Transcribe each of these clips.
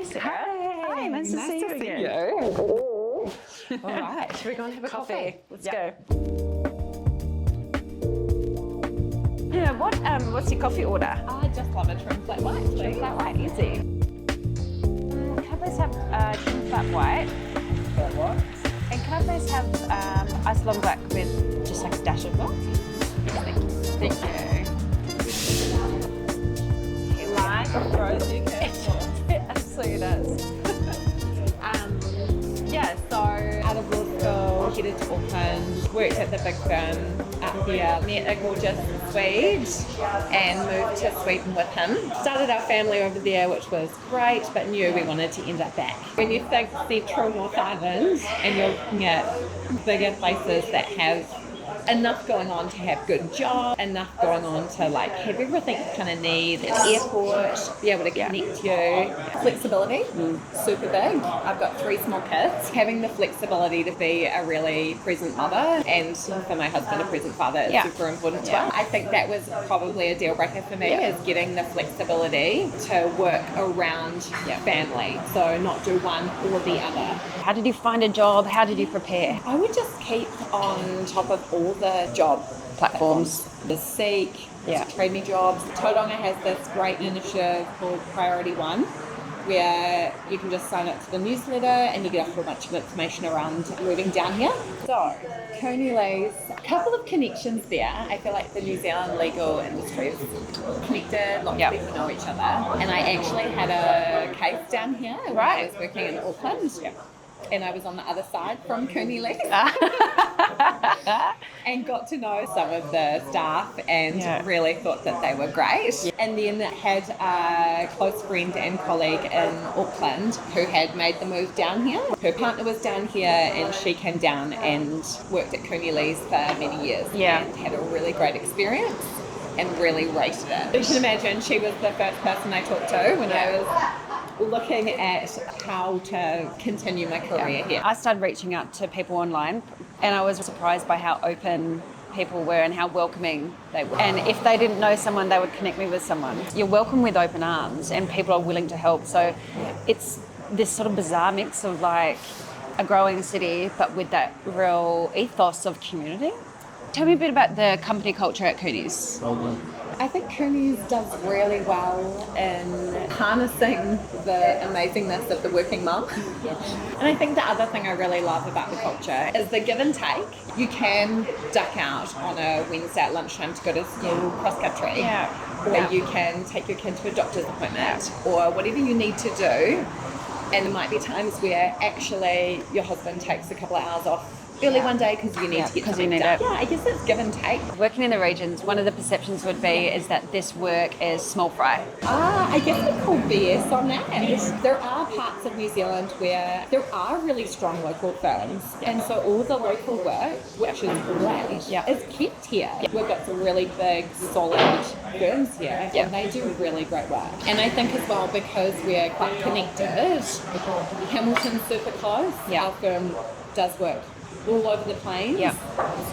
Sarah. Hi, Nice to see you again. All right, should we go and have a coffee? Let's go. Yeah, what's your coffee order? I just love a trim flat white, please. Flat white, easy. Can I please have trim flat white? Flat white. And can I please have ice long black with just like a dash of milk? Thank you. Like a frozen careful. It absolutely does. So out of law school, headed to Auckland, worked at the big firm up here, met a gorgeous Swede and moved to Sweden with him. Started our family over there, which was great, but knew we wanted to end up back. When you think Central North Island and you're looking at bigger places that have enough going on to have good jobs, enough going on to like have everything you kind of need, an airport, be able to connect you. Flexibility, super big. I've got 3 small kids. Having the flexibility to be a really present mother and for my husband a present father is super important to us. I think that was probably a deal breaker for me is getting the flexibility to work around family. So not do one or the other. How did you find a job? How did you prepare? I would just keep on top of all the job platforms. The Seek, Trade Me Jobs. Tauranga has this great initiative called Priority One, where you can just sign up to the newsletter and you get a whole bunch of information around moving down here. So, Cooney Lees, a couple of connections there. I feel like the New Zealand legal industry is connected, lots of people know each other. And I actually had a case down here when I was working in Auckland. And I was on the other side from Cooney Lees and got to know some of the staff and really thought that they were great. And then had a close friend and colleague in Auckland who had made the move down here. Her partner was down here and she came down and worked at Cooney Lees for many years and had a really great experience and really rated it. You can imagine she was the first person I talked to when I was looking at how to continue my career here. I started reaching out to people online and I was surprised by how open people were and how welcoming they were. And if they didn't know someone, they would connect me with someone. You're welcome with open arms and people are willing to help. So it's this sort of bizarre mix of like a growing city, but with that real ethos of community. Tell me a bit about the company culture at Cooney's. I think Cooney's does really well in harnessing the amazingness of the working mum. And I think the other thing I really love about the culture is the give and take. You can duck out on a Wednesday at lunchtime to go to school cross country. Or you can take your kid to a doctor's appointment or whatever you need to do. And there might be times where actually your husband takes a couple of hours off early one day because you need to get something done. Yeah, I guess it's give and take. Working in the regions, one of the perceptions would be is that this work is small fry. I guess we call BS on that. There are parts of New Zealand where there are really strong local firms. And so all the local work, which is great, is kept here. We've got some really big, solid firms here and they do really great work. And I think as well because we're quite connected, Hamilton's super close. Our firm does work all over the plains.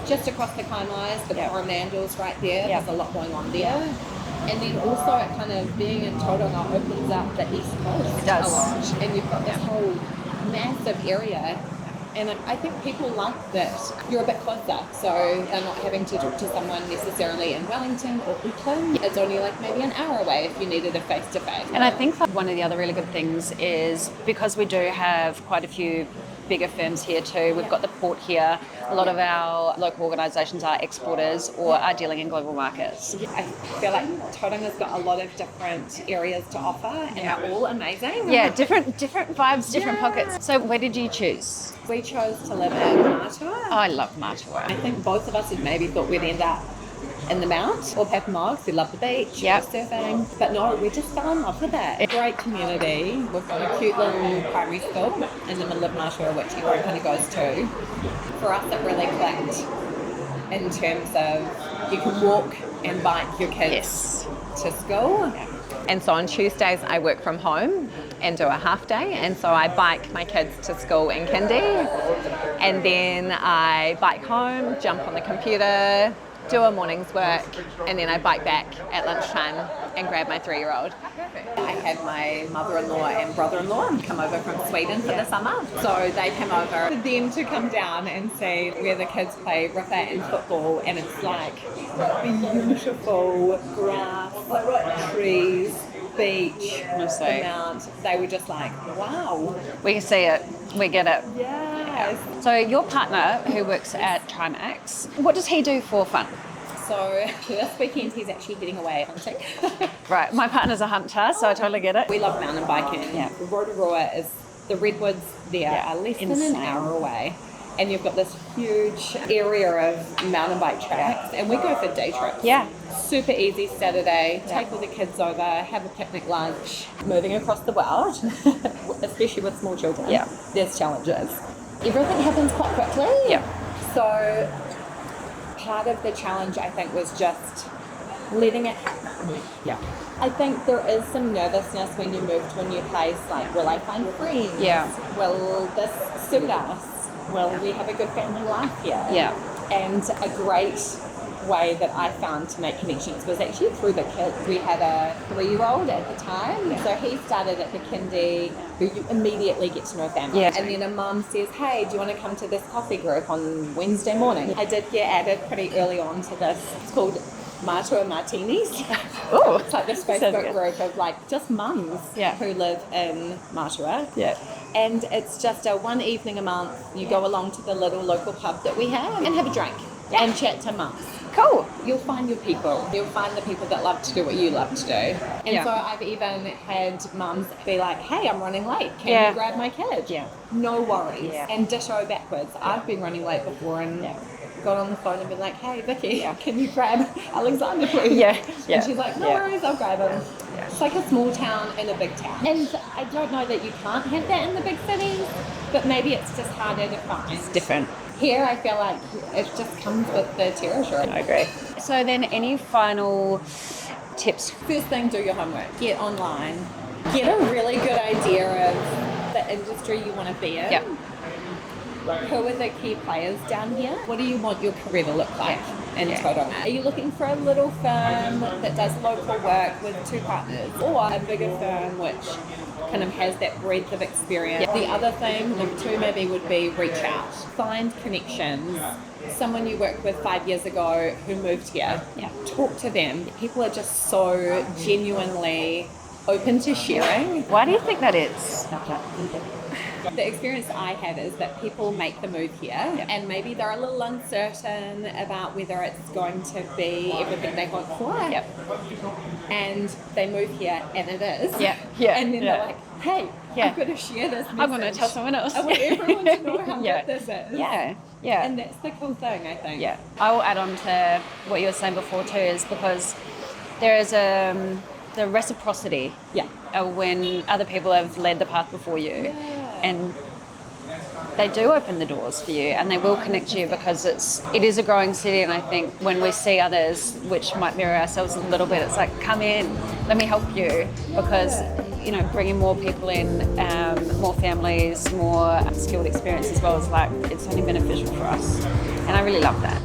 Just across the Kaimais, the Coromandels right there. There's a lot going on there. And then also it kind of being in Tauranga opens up the east coast a lot. And you've got this whole massive area. And I think people like that you're a bit closer. So they're not having to talk to someone necessarily in Wellington or Auckland. It's only like maybe an hour away if you needed a face-to-face. And I think one of the other really good things is because we do have quite a few bigger firms here too. We've got the port here. A lot of our local organisations are exporters or are dealing in global markets. I feel like Tauranga's got a lot of different areas to offer and they're all amazing. Yeah, different vibes, different pockets. So where did you choose? We chose to live in Matua. Oh, I love Matua. I think both of us had maybe thought we'd end up in the Mount or Papamogs. We love the beach, surfing. But no, we just fell in love with it. Great community. We've got a cute little primary school in the middle of Matua, which everyone kind of goes to. For us, it really clicked in terms of you can walk and bike your kids to school. And so on Tuesdays, I work from home and do a half day. And so I bike my kids to school in kindy. And then I bike home, jump on the computer, do a morning's work, and then I bike back at lunchtime and grab my 3-year-old. I had my mother-in-law and brother-in-law come over from Sweden for the summer. So they came over for them to come down and see where the kids play ripper and football, and it's like beautiful grass, trees, beach, Honestly. the mount. They were just like, wow. We can see it. We get it. Yes. So your partner, who works at Trimax, what does he do for fun? So this weekend he's actually heading away hunting. Right, my partner's a hunter, so I totally get it. We love mountain biking. Yeah. Rotorua is, the redwoods there are less than an hour away. And you've got this huge area of mountain bike tracks, and we go for day trips. Yeah. Super easy Saturday, take all the kids over, have a picnic lunch. Moving across the world, especially with small children, Yeah. there's challenges. Everything happens quite quickly. Yeah. So part of the challenge, I think, was just letting it happen. Yeah. I think there is some nervousness when you move to a new place, like, will I find friends? Yeah. Will this suit us? Will we have a good family life here? Yeah. And a great way that I found to make connections was actually through the kids. We had a 3-year-old at the time, so he started at the kindy, who you immediately get to know family. Yeah. And then a mum says, hey, do you want to come to this coffee group on Wednesday morning? I did get added pretty early on to this. It's called Matua Martinis. Oh, It's like this sounds Facebook good. group of like just mums who live in Matua. Yeah. And it's just a one evening a month. You go along to the little local pub that we have and have a drink and chat to mums. Cool. You'll find your people. You'll find the people that love to do what you love to do. And Yeah. so I've even had mums be like, hey, I'm running late. Can Yeah. you grab my kid? Yeah. No worries. Yeah. And ditto backwards. I've been running late before and got on the phone and been like, hey, Vicky, can you grab Alexander, please? Yeah. Yeah. And she's like, no Yeah. worries, I'll grab him. It's like a small town in a big town. And I don't know that you can't have that in the big cities, but maybe it's just harder to find. Different. Here, I feel like it just comes with the territory. I agree. So then any final tips? First thing, do your homework. Get online. Get a really good idea of the industry you want to be in. Yep. Who are the key players down here? What do you want your career to look like in Tauranga? Are you looking for a little firm that does local work with 2 partners, or a bigger firm which kind of has that breadth of experience? The other thing, number 2 maybe, would be reach out. Find connections. Someone you worked with 5 years ago who moved here. Talk to them. People are just so genuinely open to sharing. Why do you think that is? The experience I have is that people make the move here and maybe they're a little uncertain about whether it's going to be everything they hope for. And they move here and it is. And then they're like, hey, I've got to share this message. I'm going to tell someone else. I want everyone to know how good this is. Yeah. And that's the cool thing, I think. Yeah. I will add on to what you were saying before too, is because there is the reciprocity when other people have led the path before you. And they do open the doors for you and they will connect you because it is a growing city, and I think when we see others, which might mirror ourselves a little bit, it's like, come in, let me help you, because bringing more people in, more families, more skilled experience as well, is like, it's only beneficial for us, and I really love that.